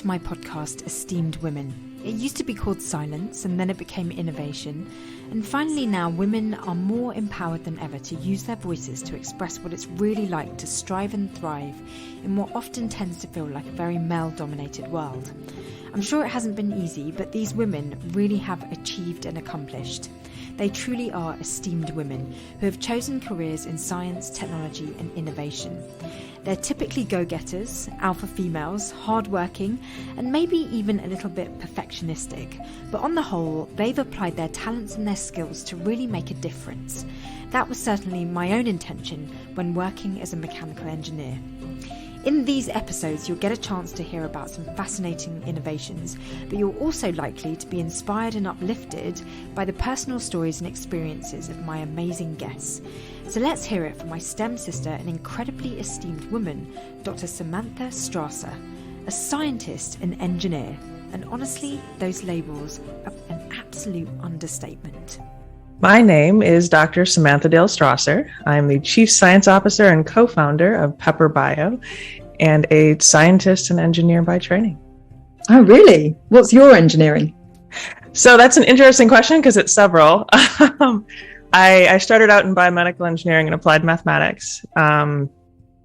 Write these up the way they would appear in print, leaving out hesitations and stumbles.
to my podcast, eSTEAMd Women. It used to be called Silence, and then it became Innovation. And finally now, women are more empowered than ever to use their voices to express what it's really like to strive and thrive in what often tends to feel like a very male-dominated world. I'm sure it hasn't been easy, but these women really have achieved and accomplished. They truly are eSTEAMd women who have chosen careers in science, technology and innovation. They're typically go-getters, alpha females, hard-working, and maybe even a little bit perfectionistic. But on the whole, they've applied their talents and their skills to really make a difference. That was certainly my own intention when working as a mechanical engineer. In these episodes, you'll get a chance to hear about some fascinating innovations, but you're also likely to be inspired and uplifted by the personal stories and experiences of my amazing guests. So let's hear it from my STEM sister and incredibly esteemed woman, Dr. Samantha Strasser, a scientist and engineer. And honestly, those labels are an absolute understatement. My name is Dr. Samantha Strasser. I'm the Chief Science Officer and co-founder of Pepper Bio and a scientist and engineer by training. Oh, really? What's your engineering? So that's an interesting question because it's several. I started out in biomedical engineering and applied mathematics.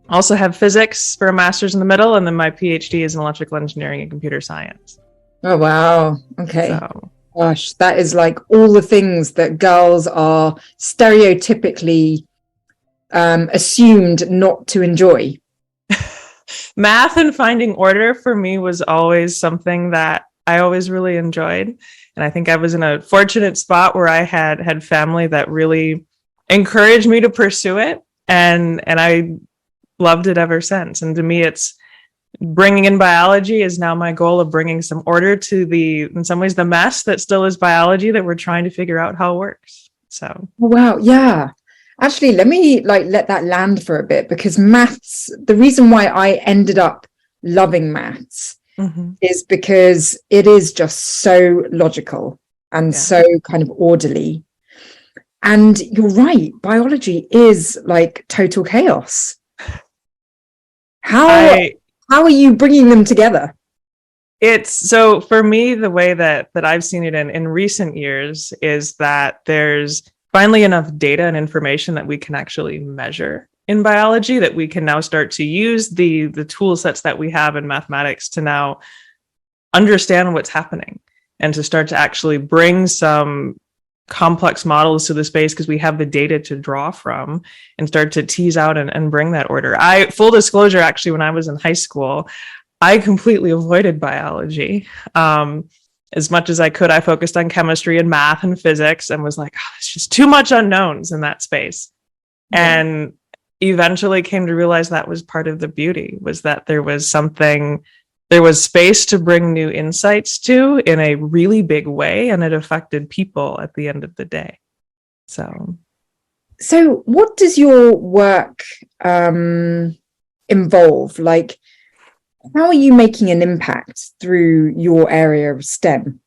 Also have physics for a master's in the middle, and then my PhD is in electrical engineering and computer science. Oh, wow. Okay. So, gosh, that is like all the things that girls are stereotypically assumed not to enjoy. math and finding order for me was always something that I always really enjoyed. And I think I was in a fortunate spot where I had family that really encouraged me to pursue it. And I loved it ever since. And to me, it's bringing in biology is now my goal of bringing some order to in some ways, the mess that still is biology that we're trying to figure out how it works. So. Wow. Yeah. Actually, let me let that land for a bit, because maths, the reason why I ended up loving maths is because it is just so logical and so kind of orderly. And you're right, biology is like total chaos. How are you bringing them together? It's so for me, the way that I've seen it in recent years is that there's finally enough data and information that we can actually measure in biology, that we can now start to use the tool sets that we have in mathematics to now understand what's happening and to start to actually bring some complex models to the space because we have the data to draw from and start to tease out and bring that order. Full disclosure, actually, when I was in high school, I completely avoided biology. As much as I could, I focused on chemistry and math and physics and was like, oh, it's just too much unknowns in that space. And eventually came to realize that was part of the beauty, was that there was space to bring new insights to in a really big way, and it affected people at the end of the day. So what does your work involve? Like, how are you making an impact through your area of STEM?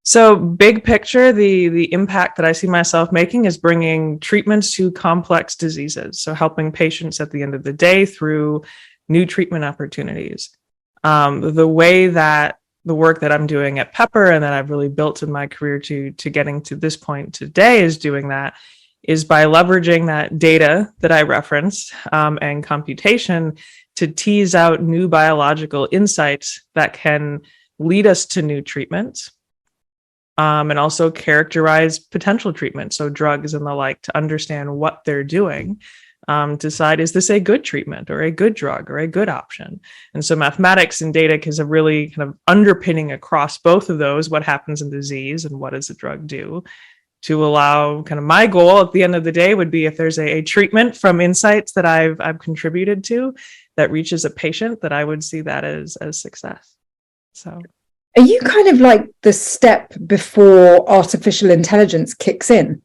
So big picture, the impact that I see myself making is bringing treatments to complex diseases. So helping patients at the end of the day through new treatment opportunities. The way that the work that I'm doing at Pepper and that I've really built in my career to getting to this point today is doing that is by leveraging that data that I referenced and computation to tease out new biological insights that can lead us to new treatments and also characterize potential treatments, so drugs and the like, to understand what they're doing, decide, is this a good treatment or a good drug or a good option? And so mathematics and data is a really kind of underpinning across both of those, what happens in disease and what does the drug do, to allow kind of my goal at the end of the day would be if there's a treatment from insights that I've contributed to that reaches a patient, that I would see that as success. So are you kind of like the step before artificial intelligence kicks in?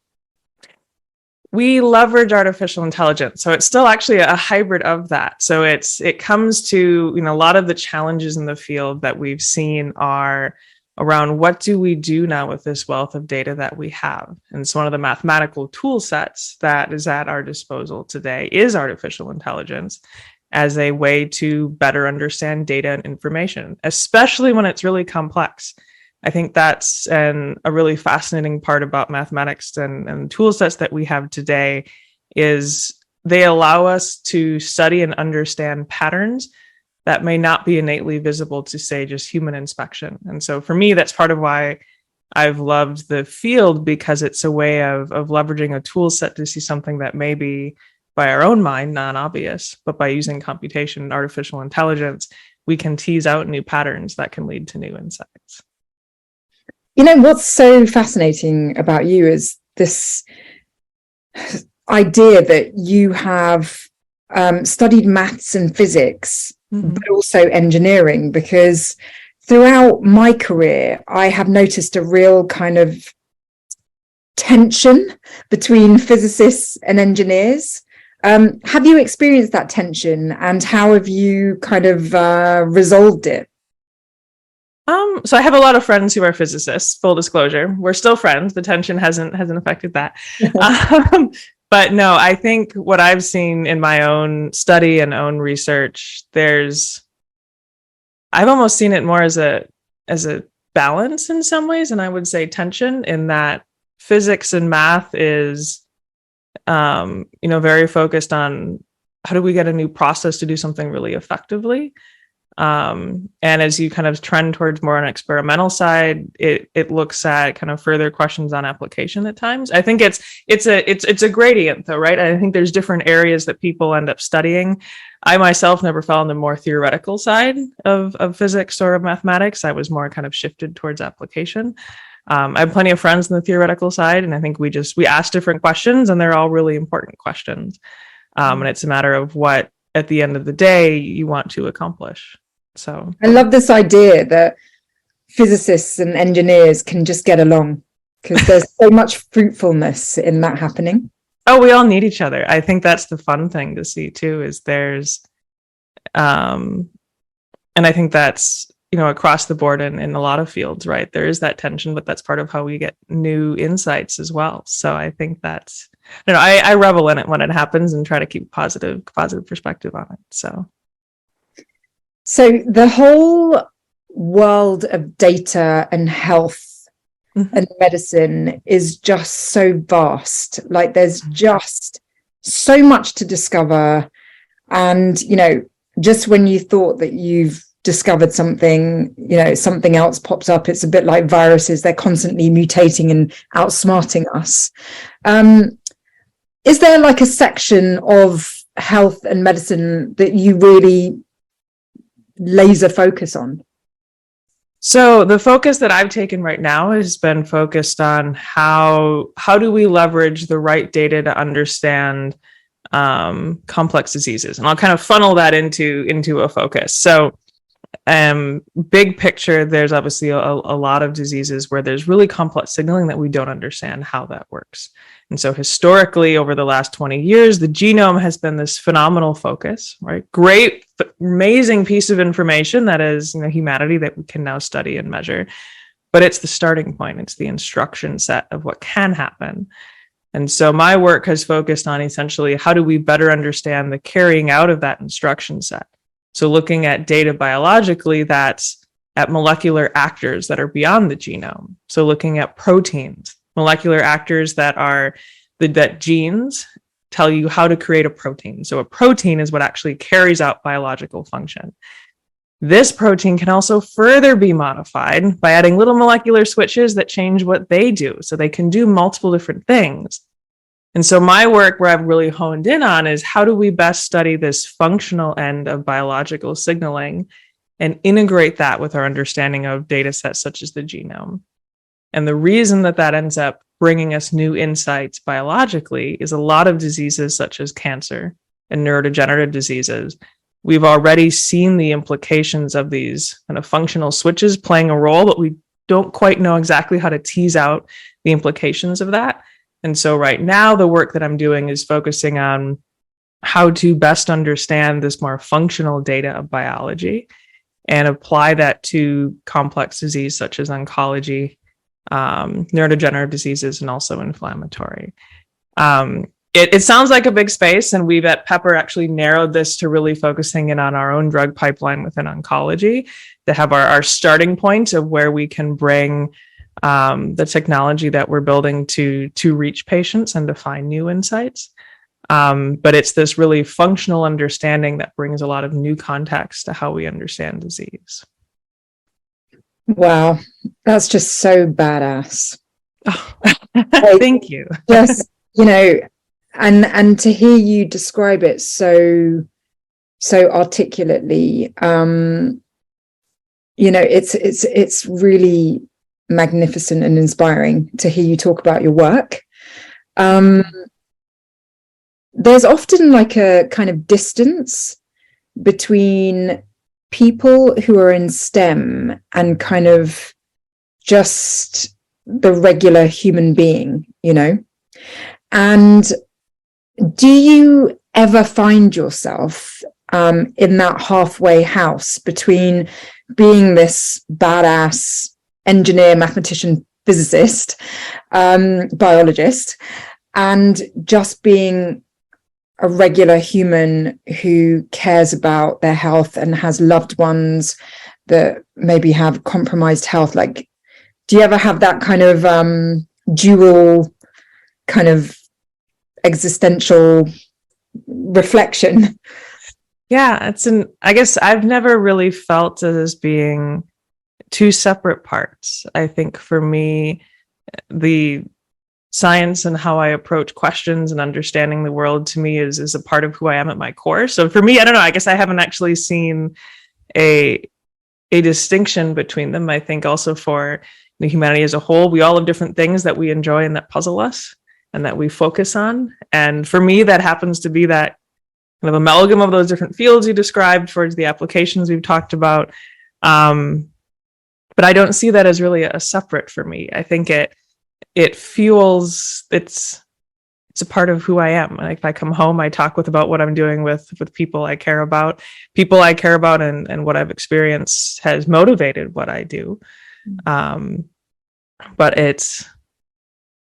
We leverage artificial intelligence. So it's still actually a hybrid of that. So it comes to, a lot of the challenges in the field that we've seen are around what do we do now with this wealth of data that we have? And so one of the mathematical tool sets that is at our disposal today is artificial intelligence. as a way to better understand data and information, especially when it's really complex. I think that's a really fascinating part about mathematics and tool sets that we have today is they allow us to study and understand patterns that may not be innately visible to, say, just human inspection. And so for me, that's part of why I've loved the field, because it's a way of leveraging a tool set to see something that may be, by our own mind, non-obvious, but by using computation and artificial intelligence, we can tease out new patterns that can lead to new insights. You know, what's so fascinating about you is this idea that you have studied maths and physics, but also engineering, because throughout my career, I have noticed a real kind of tension between physicists and engineers. Have you experienced that tension, and how have you kind of resolved it? So I have a lot of friends who are physicists, full disclosure. We're still friends. The tension hasn't affected that. But no, I think what I've seen in my own study and own research, I've almost seen it more as a balance in some ways, and I would say tension, in that physics and math is, very focused on how do we get a new process to do something really effectively. And as you kind of trend towards more an experimental side, it looks at kind of further questions on application at times. I think it's a gradient though, right? I think there's different areas that people end up studying. I myself never fell on the more theoretical side of physics or of mathematics. I was more kind of shifted towards application. I have plenty of friends on the theoretical side, and I think we ask different questions, and they're all really important questions. And it's a matter of what, at the end of the day, you want to accomplish. So I love this idea that physicists and engineers can just get along, because there's so much fruitfulness in that happening. Oh, we all need each other. I think that's the fun thing to see too, is there's, and I think that's, across the board in a lot of fields, right? There is that tension, but that's part of how we get new insights as well. So I think that's, I revel in it when it happens and try to keep positive perspective on it. So the whole world of data and health and medicine is just so vast. Like, there's just so much to discover. And, just when you thought that you've discovered something, something else pops up. It's a bit like viruses. They're constantly mutating and outsmarting us. Is there like a section of health and medicine that you really laser focus on? So the focus that I've taken right now has been focused on how do we leverage the right data to understand complex diseases, and I'll kind of funnel that into a focus. So big picture, there's obviously a lot of diseases where there's really complex signaling that we don't understand how that works. And so historically, over the last 20 years, the genome has been this phenomenal focus, right? Great, amazing piece of information that is, humanity that we can now study and measure. But it's the starting point. It's the instruction set of what can happen. And so my work has focused on essentially how do we better understand the carrying out of that instruction set. So looking at data biologically, that's at molecular actors that are beyond the genome. So looking at proteins, molecular actors that genes tell you how to create a protein. So a protein is what actually carries out biological function. This protein can also further be modified by adding little molecular switches that change what they do. So they can do multiple different things. And so my work, where I've really honed in on, is how do we best study this functional end of biological signaling and integrate that with our understanding of data sets such as the genome. And the reason that ends up bringing us new insights biologically is a lot of diseases such as cancer and neurodegenerative diseases. We've already seen the implications of these kind of functional switches playing a role, but we don't quite know exactly how to tease out the implications of that. And so right now, the work that I'm doing is focusing on how to best understand this more functional data of biology and apply that to complex disease such as oncology, neurodegenerative diseases, and also inflammatory. it sounds like a big space, and we've at Pepper actually narrowed this to really focusing in on our own drug pipeline within oncology to have our starting point of where we can bring the technology that we're building to reach patients and to find new insights. But it's this really functional understanding that brings a lot of new context to how we understand disease. Wow, that's just so badass. Oh, thank you. Just, and to hear you describe it so articulately, it's really magnificent and inspiring to hear you talk about your work. There's often like a kind of distance between people who are in STEM and kind of just the regular human being, and do you ever find yourself in that halfway house between being this badass engineer, mathematician, physicist, biologist, and just being a regular human who cares about their health and has loved ones that maybe have compromised health? Like, do you ever have that kind of dual kind of existential reflection? Yeah, I guess I've never really felt it as being two separate parts. I think for me, the science and how I approach questions and understanding the world to me is a part of who I am at my core. So for me, I don't know, I guess I haven't actually seen a distinction between them. I think also for humanity as a whole, we all have different things that we enjoy and that puzzle us and that we focus on. And for me, that happens to be that kind of amalgam of those different fields you described towards the applications we've talked about. But I don't see that as really a separate for me. I think it fuels, it's a part of who I am. Like if I come home, I talk about what I'm doing with people I care about. People I care about and what I've experienced has motivated what I do. But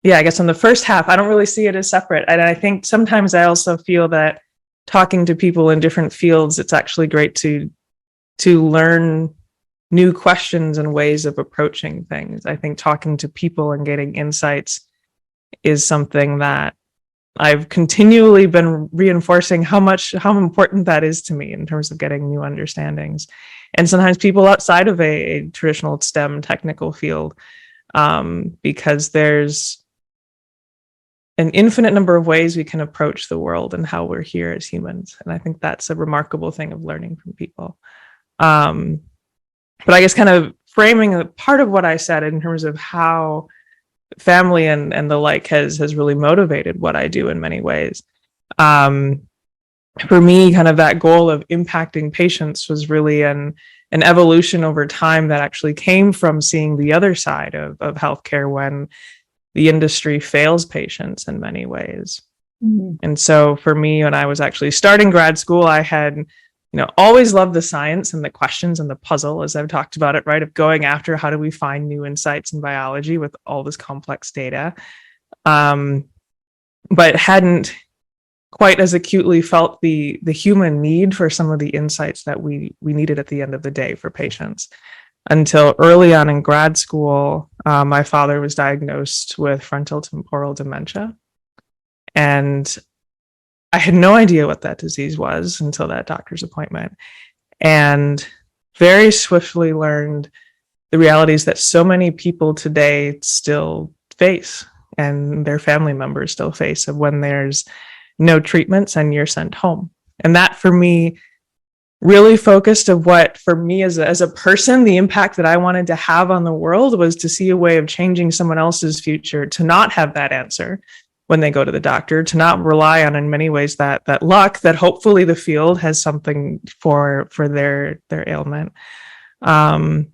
I guess on the first half, I don't really see it as separate. And I think sometimes I also feel that talking to people in different fields, it's actually great to learn new questions and ways of approaching things. I think talking to people and getting insights is something that I've continually been reinforcing how important that is to me in terms of getting new understandings. And sometimes people outside of a traditional STEM technical field, because there's an infinite number of ways we can approach the world and how we're here as humans. And I think that's a remarkable thing of learning from people. But I guess kind of framing a part of what I said in terms of how family and the like has really motivated what I do in many ways. For me, kind of that goal of impacting patients was really an evolution over time that actually came from seeing the other side of healthcare when the industry fails patients in many ways. Mm-hmm. And so for me, when I was actually starting grad school, I had always loved the science and the questions and the puzzle, as I've talked about it, right? Of going after how do we find new insights in biology with all this complex data. But hadn't quite as acutely felt the human need for some of the insights that we needed at the end of the day for patients. Until early on in grad school, my father was diagnosed with frontotemporal dementia. And I had no idea what that disease was until that doctor's appointment, and very swiftly learned the realities that so many people today still face and their family members still face of when there's no treatments and you're sent home. And that for me really focused of what for me as a person, the impact that I wanted to have on the world was to see a way of changing someone else's future, to not have that answer when they go to the doctor, to not rely on, in many ways, that luck that hopefully the field has something for their ailment. And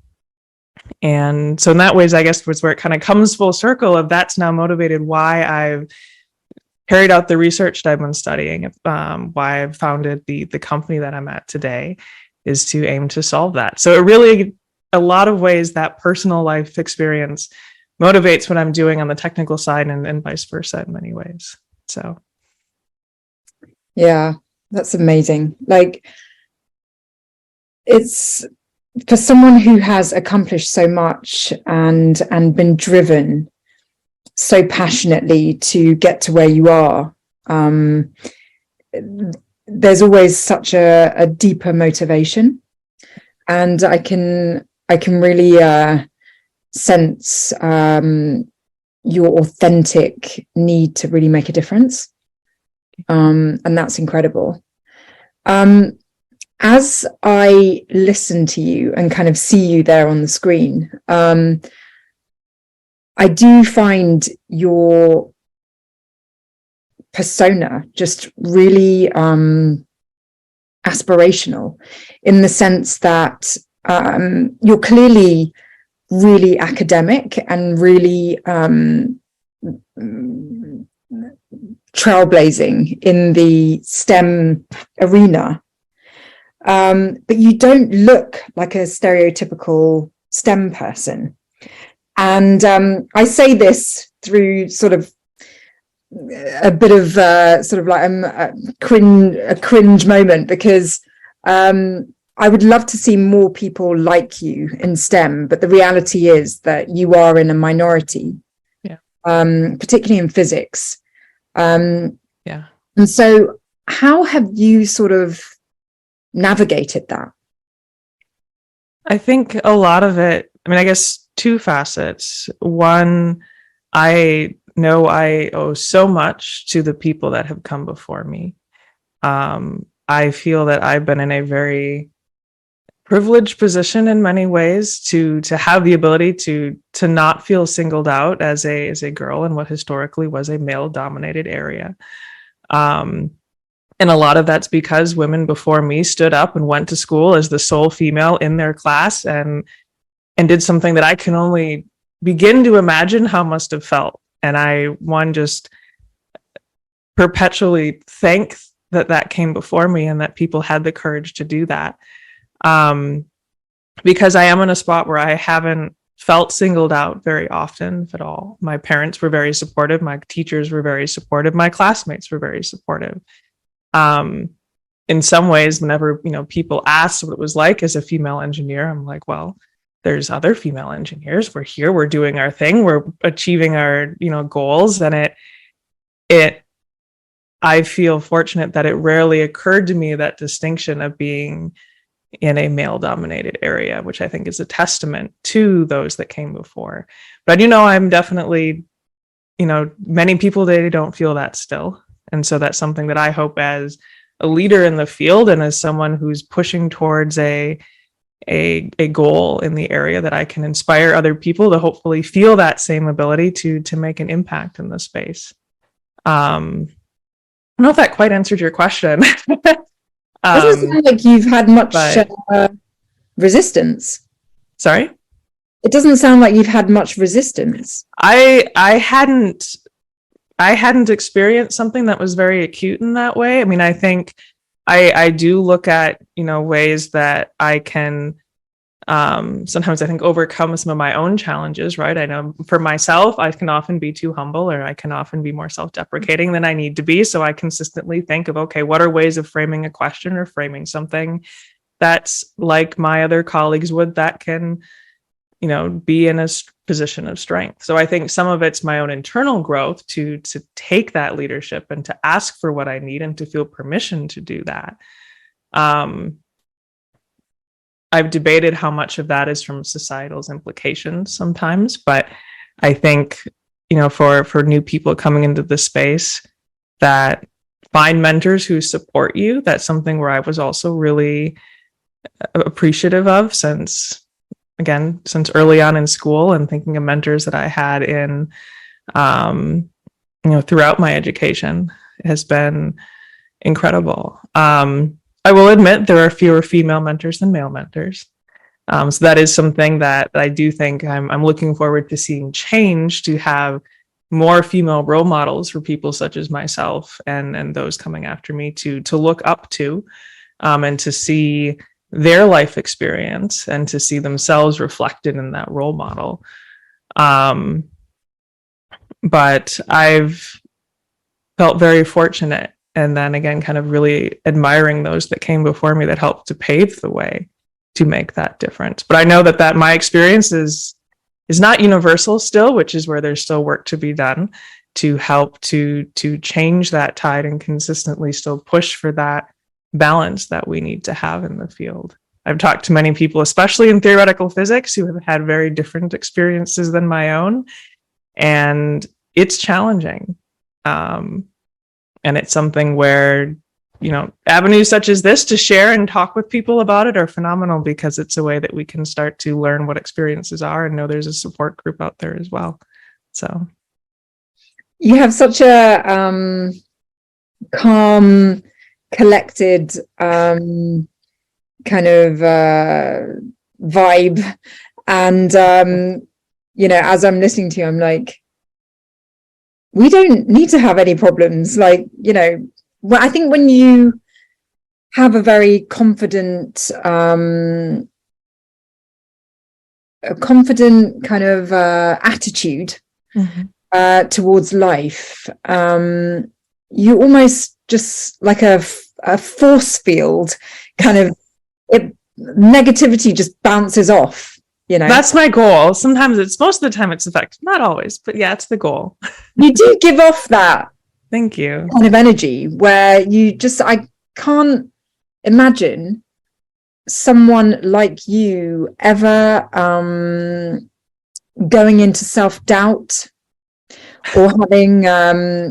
so in that ways, I guess was where it kind of comes full circle of that's now motivated why I've carried out the research that I've been studying, why I've founded the company that I'm at today, is to aim to solve that. So it really, a lot of ways, that personal life experience motivates what I'm doing on the technical side and vice versa in many ways. So Yeah, that's amazing. Like, it's for someone who has accomplished so much and been driven so passionately to get to where you are. There's always such a deeper motivation, and I can really sense your authentic need to really make a difference, and that's incredible. As I listen to you and kind of see you there on the screen, I do find your persona just really aspirational, in the sense that you're clearly really academic and really trailblazing in the STEM arena. But you don't look like a stereotypical STEM person. And I say this through sort of a bit of sort of like a cringe moment, because I would love to see more people like you in STEM, but the reality is that you are in a minority, particularly in physics. And so how have you sort of navigated that? I think a lot of it, I mean, I guess two facets. One, I know I owe so much to the people that have come before me. I feel that I've been in a very privileged position in many ways to have the ability to not feel singled out as a girl in what historically was a male dominated area. And a lot of that's because women before me stood up and went to school as the sole female in their class and did something that I can only begin to imagine how must have felt. And I just perpetually thank that came before me and that people had the courage to do that. Because I am in a spot where I haven't felt singled out very often, if at all. My parents were very supportive. My teachers were very supportive. My classmates were very supportive. In some ways, whenever, people asked what it was like as a female engineer, I'm like, well, there's other female engineers. We're here, we're doing our thing, we're achieving our, goals. And I feel fortunate that it rarely occurred to me that distinction of being in a male dominated area, which I think is a testament to those that came before. But, I'm definitely, many people, they don't feel that still. And so that's something that I hope, as a leader in the field and as someone who's pushing towards a goal in the area, that I can inspire other people to hopefully feel that same ability to make an impact in the space. I don't know if that quite answered your question. Doesn't sound like you've had much resistance. Sorry? It doesn't sound like you've had much resistance. I hadn't experienced something that was very acute in that way. I mean, I think I do look at, ways that I can sometimes I think overcome some of my own challenges, right? I know for myself, I can often be too humble, or I can often be more self-deprecating than I need to be. So I consistently think of, okay, what are ways of framing a question or framing something that's like my other colleagues would, that can, be in a position of strength. So I think some of it's my own internal growth to take that leadership and to ask for what I need and to feel permission to do that. I've debated how much of that is from societal's implications sometimes, but I think, for new people coming into the space, that find mentors who support you. That's something where I was also really appreciative of since early on in school, and thinking of mentors that I had in, throughout my education has been incredible. I will admit there are fewer female mentors than male mentors. So that is something that I do think I'm looking forward to seeing change, to have more female role models for people such as myself and those coming after me to look up to, and to see their life experience and to see themselves reflected in that role model. But I've felt very fortunate And then again, kind of really admiring those that came before me that helped to pave the way to make that difference. But I know that my experience is not universal still, which is where there's still work to be done to help to change that tide and consistently still push for that balance that we need to have in the field. I've talked to many people, especially in theoretical physics, who have had very different experiences than my own, and it's challenging. And it's something where, avenues such as this to share and talk with people about it are phenomenal, because it's a way that we can start to learn what experiences are and know there's a support group out there as well. So you have such a calm, collected kind of vibe, and as I'm listening to you, I'm like, we don't need to have any problems. Like, I think when you have a very confident kind of attitude towards life, you almost just like a force field kind of, negativity just bounces off. That's my goal. Sometimes most of the time it's effective, not always, but yeah, it's the goal. You do give off that. Thank you. Kind of energy where I can't imagine someone like you ever going into self-doubt or having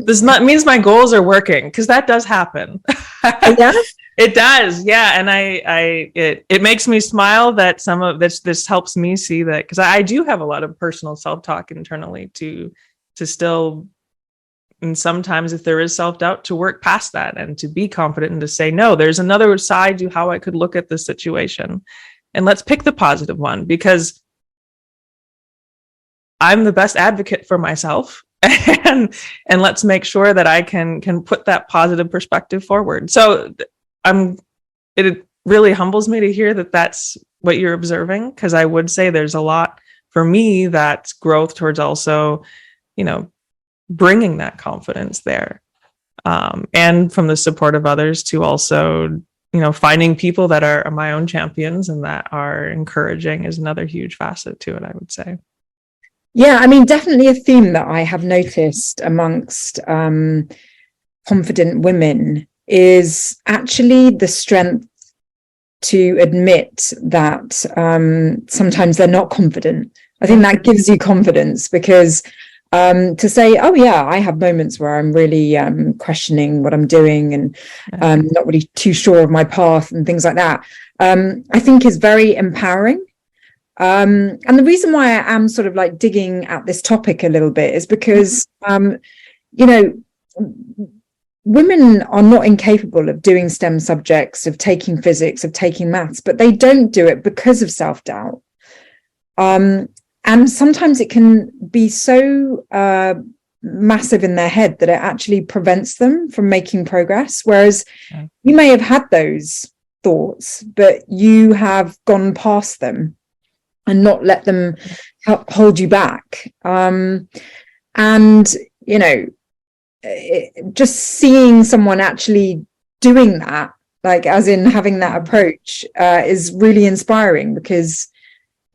this means my goals are working, because that does happen. Yeah. It does, yeah, and it makes me smile that some of this helps me see that, because I do have a lot of personal self-talk internally to still, and sometimes if there is self-doubt, to work past that and to be confident and to say, no, there's another side to how I could look at this situation, and let's pick the positive one, because I'm the best advocate for myself. and let's make sure that I can put that positive perspective forward. So it really humbles me to hear that that's what you're observing, because I would say there's a lot for me that's growth towards also, bringing that confidence there, and from the support of others to also, finding people that are my own champions and that are encouraging is another huge facet to it, I would say. Yeah, I mean, definitely a theme that I have noticed amongst confident women is actually the strength to admit that sometimes they're not confident. I think that gives you confidence, because to say, oh yeah, I have moments where I'm really questioning what I'm doing and not really too sure of my path and things like that, I think is very empowering. And the reason why I am sort of like digging at this topic a little bit is because, women are not incapable of doing STEM subjects, of taking physics, of taking maths, but they don't do it because of self-doubt. And sometimes it can be so massive in their head that it actually prevents them from making progress. Whereas you may have had those thoughts, but you have gone past them and not let them hold you back. Just seeing someone actually doing that, like as in having that approach, is really inspiring, because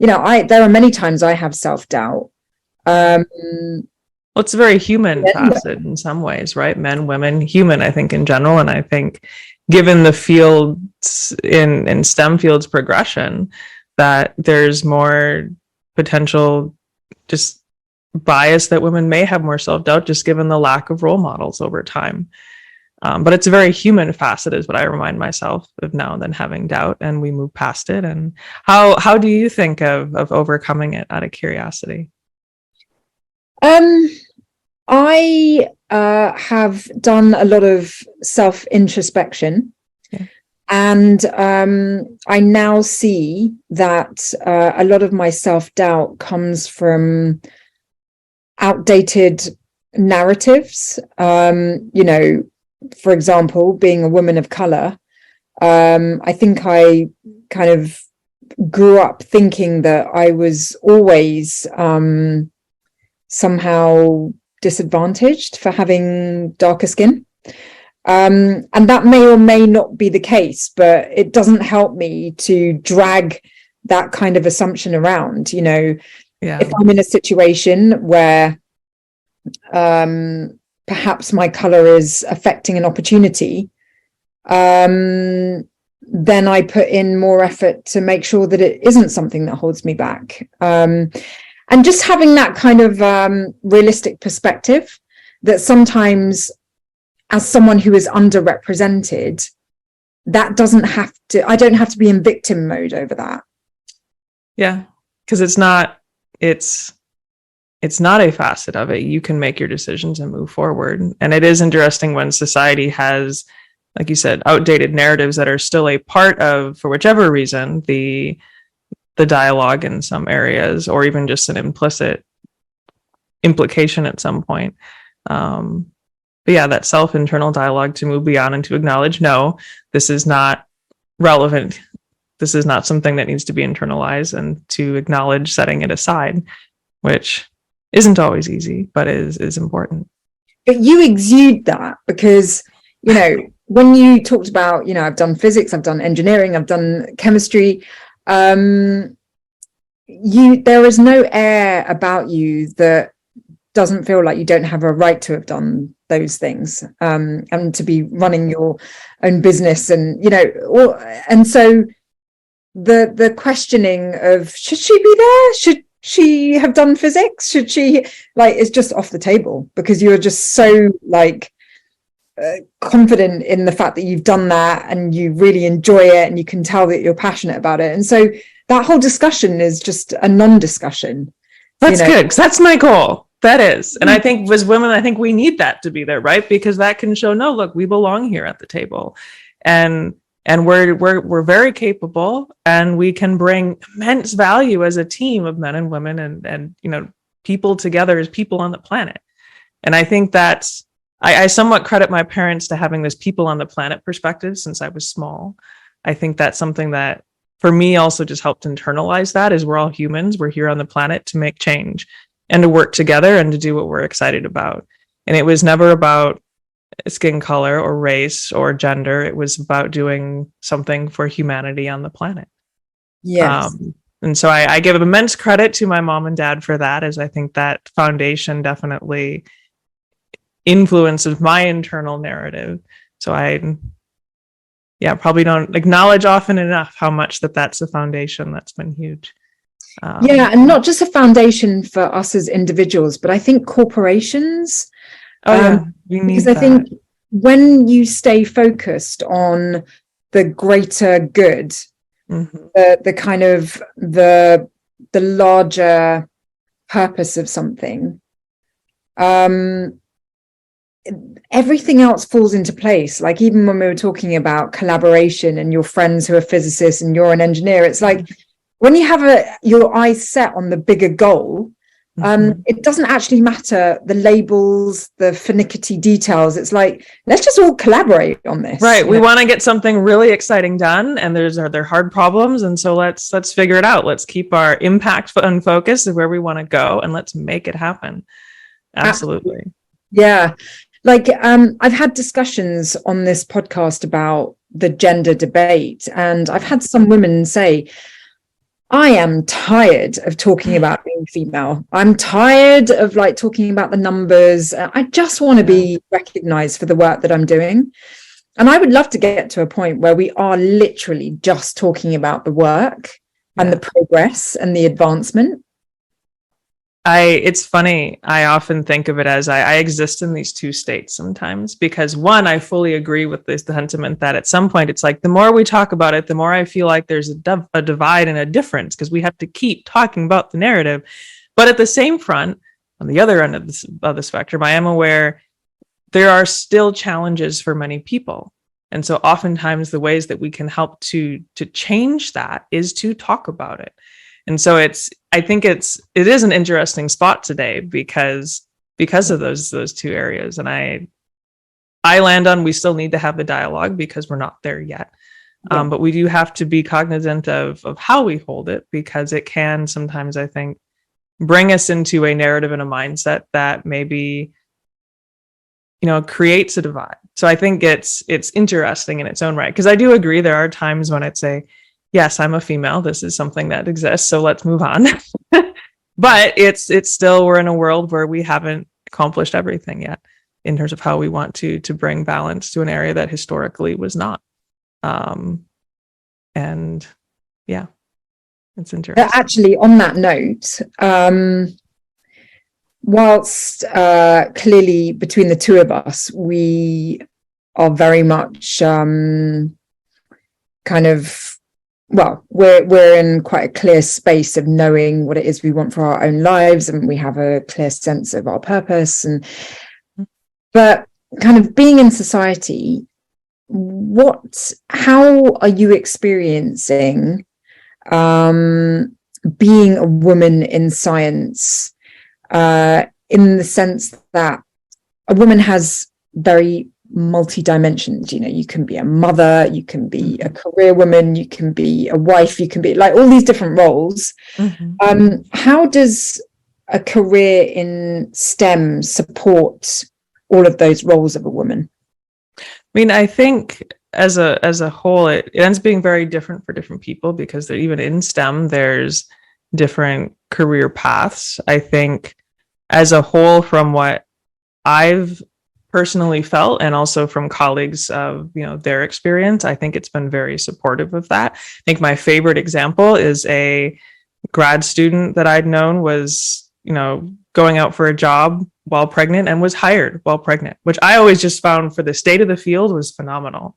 there are many times I have self-doubt. Well, it's a very human facet in some ways, right? Men, women, human, I think, in general. And I think given the fields in STEM fields progression, that there's more potential just bias that women may have more self-doubt, just given the lack of role models over time. But it's a very human facet, is what I remind myself of now and then, having doubt, and we move past it. And how do you think of overcoming it, out of curiosity? I have done a lot of self-introspection. Yeah. And I now see that a lot of my self-doubt comes from outdated narratives. For example, being a woman of color, I think I kind of grew up thinking that I was always somehow disadvantaged for having darker skin. And that may or may not be the case, but it doesn't help me to drag that kind of assumption around. You know, if I'm in a situation where perhaps my color is affecting an opportunity, then I put in more effort to make sure that it isn't something that holds me back. And just having that kind of realistic perspective that sometimes, as someone who is underrepresented, that doesn't have to, I don't have to be in victim mode over that. Yeah, because it's not a facet of it. You can make your decisions and move forward. And it is interesting when society has, like you said, outdated narratives that are still a part of, for whichever reason, the dialogue in some areas, or even just an implicit implication at some point. But yeah, that self-internal dialogue to move beyond and to acknowledge, no, this is not relevant. This is not something that needs to be internalized, and to acknowledge setting it aside, which isn't always easy, but is important. But you exude that, because, you know, when you talked about, you know, I've done physics, I've done engineering, I've done chemistry, there is no air about you that doesn't feel like you don't have a right to have done those things, and to be running your own business, and, you know, and so the questioning of, should she be there? Should she have done physics? Should she, like, it's just off the table, because you're just so like confident in the fact that you've done that and you really enjoy it, and you can tell that you're passionate about it. And so that whole discussion is just a non-discussion. That's good, because that's my goal. That is. And I think as women, I think we need that to be there, right? Because that can show, no, look, we belong here at the table. And we're very capable, and we can bring immense value as a team of men and women, and you know, people together as people on the planet. And I think that's, I somewhat credit my parents to having this people on the planet perspective since I was small. I think that's something that for me also just helped internalize that, is we're all humans. We're here on the planet to make change and to work together and to do what we're excited about. And it was never about skin color or race or gender. It was about doing something for humanity on the planet. Yes. And so I give immense credit to my mom and dad for that, as I think that foundation definitely influences my internal narrative. So I probably don't acknowledge often enough how much that's a foundation that's been huge. And not just a foundation for us as individuals, but I think corporations. You need because that. I think when you stay focused on the greater good, the kind of the larger purpose of something, everything else falls into place. Like, even when we were talking about collaboration and your friends who are physicists and you're an engineer, it's like when you have your eyes set on the bigger goal, it doesn't actually matter the labels, the finicky details. It's like, let's just all collaborate on this. Right. We want to get something really exciting done, and they're hard problems. And so let's figure it out. Let's keep our impact and focus of where we want to go, and let's make it happen. Absolutely. Yeah. Like, I've had discussions on this podcast about the gender debate, and I've had some women say, I am tired of talking about being female. I'm tired of like talking about the numbers. I just want to be recognized for the work that I'm doing. And I would love to get to a point where we are literally just talking about the work and the progress and the advancement. It's funny. I often think of it as I exist in these two states sometimes, because one, I fully agree with the sentiment that at some point it's like, the more we talk about it, the more I feel like there's a divide and a difference, because we have to keep talking about the narrative. But at the same front, on the other end of the spectrum, I am aware there are still challenges for many people. And so oftentimes the ways that we can help to change that is to talk about it. And so I think it is an interesting spot today because of those two areas. And I land on, we still need to have the dialogue because we're not there yet. But we do have to be cognizant of how we hold it, because it can sometimes, I think, bring us into a narrative and a mindset that maybe creates a divide. So I think it's interesting in its own right, because I do agree there are times when I'd say, yes, I'm a female, this is something that exists, so let's move on. But it's still, we're in a world where we haven't accomplished everything yet in terms of how we want to bring balance to an area that historically was not. And yeah, it's interesting. Actually, on that note, whilst clearly between the two of us, we are very much kind of, well, we're in quite a clear space of knowing what it is we want for our own lives, and we have a clear sense of our purpose. But kind of being in society, how are you experiencing being a woman in science, in the sense that a woman has very multi dimensions? You can be a mother, you can be a career woman, you can be a wife, you can be like all these different roles. How does a career in STEM support all of those roles of a woman? I mean, I think as a whole, it ends up being very different for different people, because even in STEM, there's different career paths. I think as a whole, from what I've personally felt, and also from colleagues of their experience, I think it's been very supportive of that. I think my favorite example is a grad student that I'd known was going out for a job while pregnant and was hired while pregnant, which I always just found, for the state of the field, was phenomenal,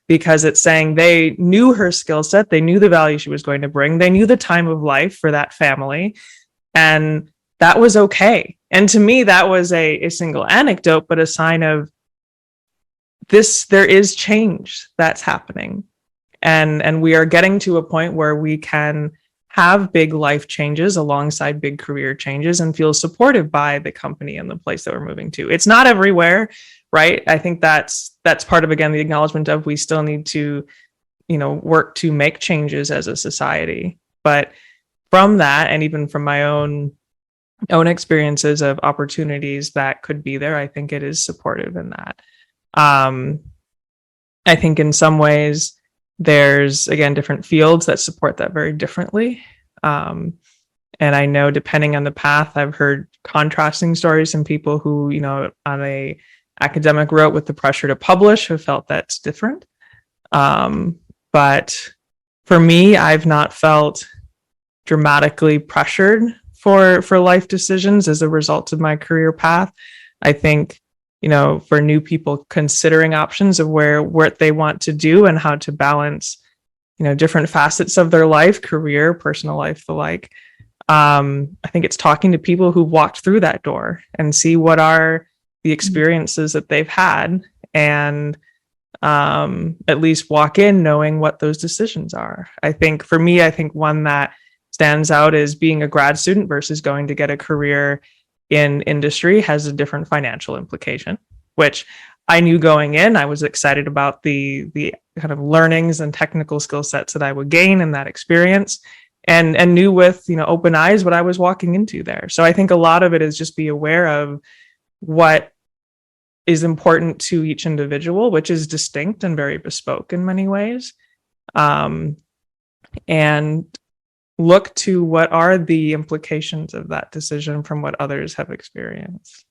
because it's saying they knew her skill set, they knew the value she was going to bring, they knew the time of life for that family, and that was okay. And to me, that was a single anecdote, but a sign of this, there is change that's happening. And we are getting to a point where we can have big life changes alongside big career changes and feel supported by the company and the place that we're moving to. It's not everywhere, right? I think that's part of, again, the acknowledgement of we still need to, work to make changes as a society. But from that, and even from my own experiences of opportunities that could be there, I think it is supportive in that. I think in some ways there's, again, different fields that support that very differently. And I know, depending on the path, I've heard contrasting stories from people who, on a academic route with the pressure to publish, have felt that's different. But for me, I've not felt dramatically pressured for life decisions as a result of my career path. I think, for new people considering options of what they want to do and how to balance, different facets of their life, career, personal life, the like. I think it's talking to people who walked through that door and see what are the experiences that they've had, and at least walk in knowing what those decisions are. I think for me, one that stands out is being a grad student versus going to get a career in industry has a different financial implication, which I knew going in. I was excited about the kind of learnings and technical skill sets that I would gain in that experience, and knew with open eyes what I was walking into there. So I think a lot of it is just be aware of what is important to each individual, which is distinct and very bespoke in many ways, and look to what are the implications of that decision from what others have experienced.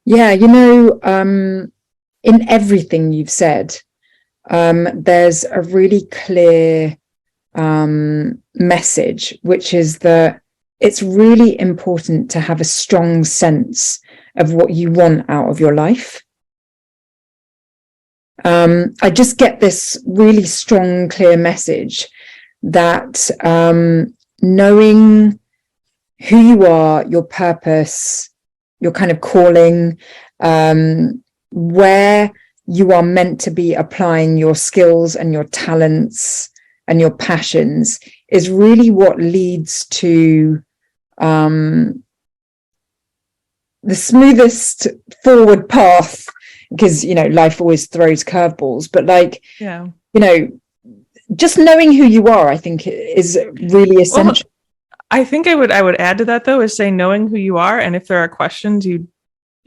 Yeah, in everything you've said, there's a really clear message, which is that it's really important to have a strong sense of what you want out of your life. I just get this really strong, clear message that knowing who you are, your purpose, your kind of calling, where you are meant to be applying your skills and your talents and your passions is really what leads to the smoothest forward path, because life always throws curveballs, but just knowing who you are, I think, is really essential. Well, I think I would add to that, though, is say knowing who you are, and if there are questions you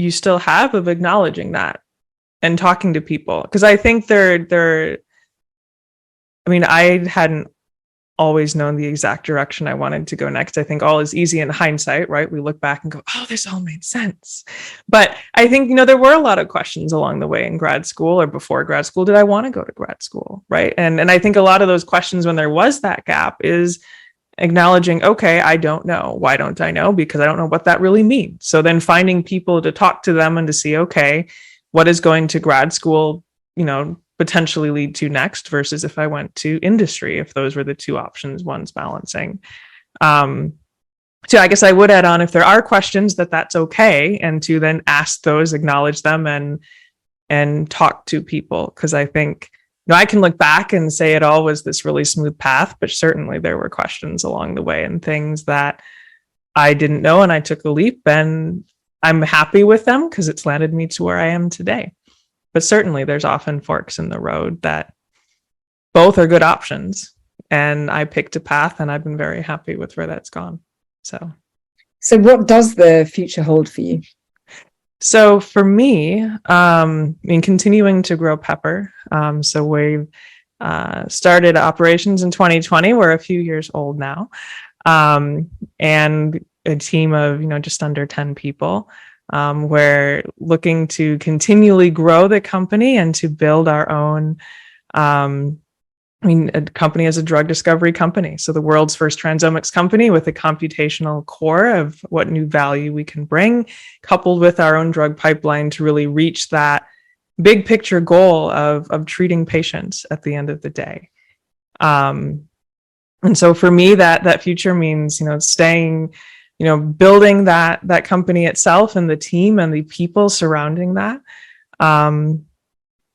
you still have of acknowledging that and talking to people. Because I think I hadn't always known the exact direction I wanted to go next. I think all is easy in hindsight, right? We look back and go, oh, this all made sense. But I think, there were a lot of questions along the way in grad school or before grad school. Did I want to go to grad school, right? And I think a lot of those questions when there was that gap is acknowledging, okay, I don't know. Why don't I know? Because I don't know what that really means. So then finding people to talk to them and to see, okay, what is going to grad school, potentially lead to next versus if I went to industry, if those were the two options one's balancing. So I guess I would add on, if there are questions, that's okay, and to then ask those, acknowledge them, and talk to people. Because I think, I can look back and say it all was this really smooth path, but certainly there were questions along the way and things that I didn't know, and I took a leap, and I'm happy with them because it's landed me to where I am today. But certainly there's often forks in the road that both are good options. And I picked a path, and I've been very happy with where that's gone. So what does the future hold for you? So for me, continuing to grow Pepper. So we've started operations in 2020. We're a few years old now. And a team of, just under 10 people. We're looking to continually grow the company and to build our own, a company as a drug discovery company. So the world's first transomics company with a computational core of what new value we can bring, coupled with our own drug pipeline to really reach that big picture goal of treating patients at the end of the day. And so for me, that future means, staying, building that company itself and the team and the people surrounding that,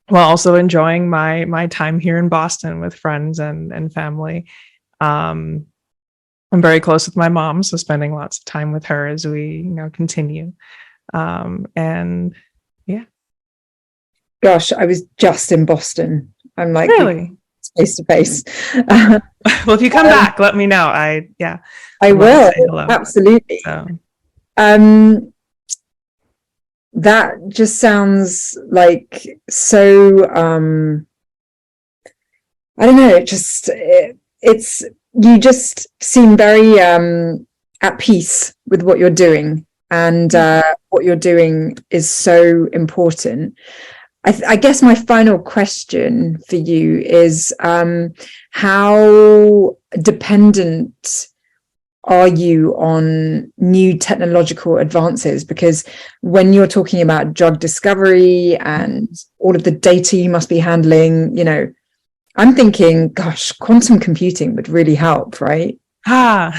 while also enjoying my time here in Boston with friends and family. I'm very close with my mom, so spending lots of time with her as we, continue. And yeah. Gosh, I was just in Boston. I'm like, really? Face to face. Well, if you come back, let me know. I will. Absolutely. So. That just sounds like so, I don't know, it's you just seem very at peace with what you're doing, and what you're doing is so important. I guess my final question for you is, how dependent are you on new technological advances? Because when you're talking about drug discovery and all of the data you must be handling, I'm thinking, gosh, quantum computing would really help, right? I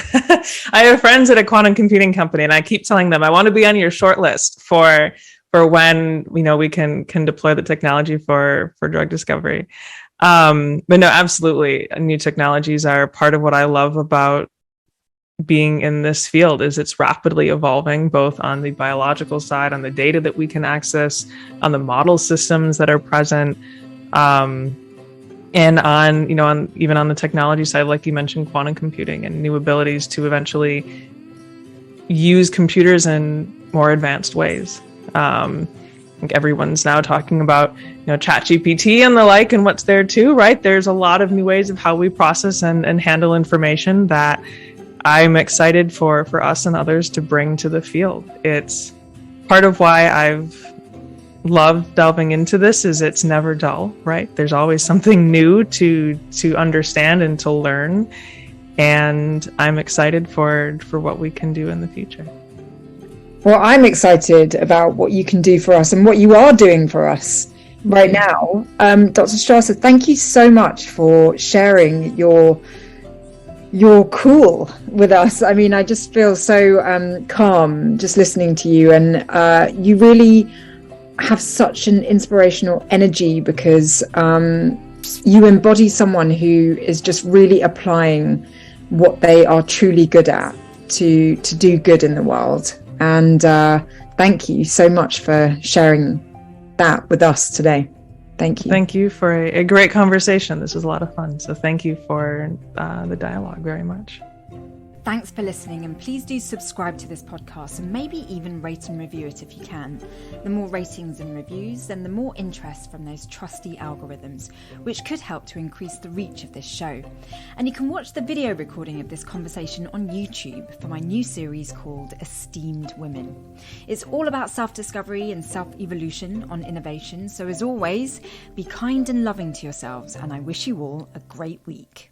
have friends at a quantum computing company, and I keep telling them I want to be on your short list for when we can deploy the technology for drug discovery. But no, absolutely, new technologies are part of what I love about being in this field. Is it's rapidly evolving, both on the biological side, on the data that we can access, on the model systems that are present, and on even on the technology side, like you mentioned, quantum computing and new abilities to eventually use computers in more advanced ways. I think everyone's now talking about ChatGPT and the like, and what's there too, right? There's a lot of new ways of how we process and handle information that I'm excited for us and others to bring to the field. It's part of why I've loved delving into this. Is it's never dull, right? There's always something new to understand and to learn, and I'm excited for what we can do in the future. Well, I'm excited about what you can do for us and what you are doing for us right now. Dr. Strasser, thank you so much for sharing your cool with us. I mean, I just feel so calm just listening to you, and you really have such an inspirational energy, because you embody someone who is just really applying what they are truly good at to do good in the world. And thank you so much for sharing that with us today. Thank you. Thank you for a great conversation. This was a lot of fun. So thank you for the dialogue very much. Thanks for listening, and please do subscribe to this podcast and maybe even rate and review it if you can. The more ratings and reviews, then the more interest from those trusty algorithms, which could help to increase the reach of this show. And you can watch the video recording of this conversation on YouTube for my new series called eSTEAMd Women. It's all about self-discovery and self-evolution on innovation. So as always, be kind and loving to yourselves, and I wish you all a great week.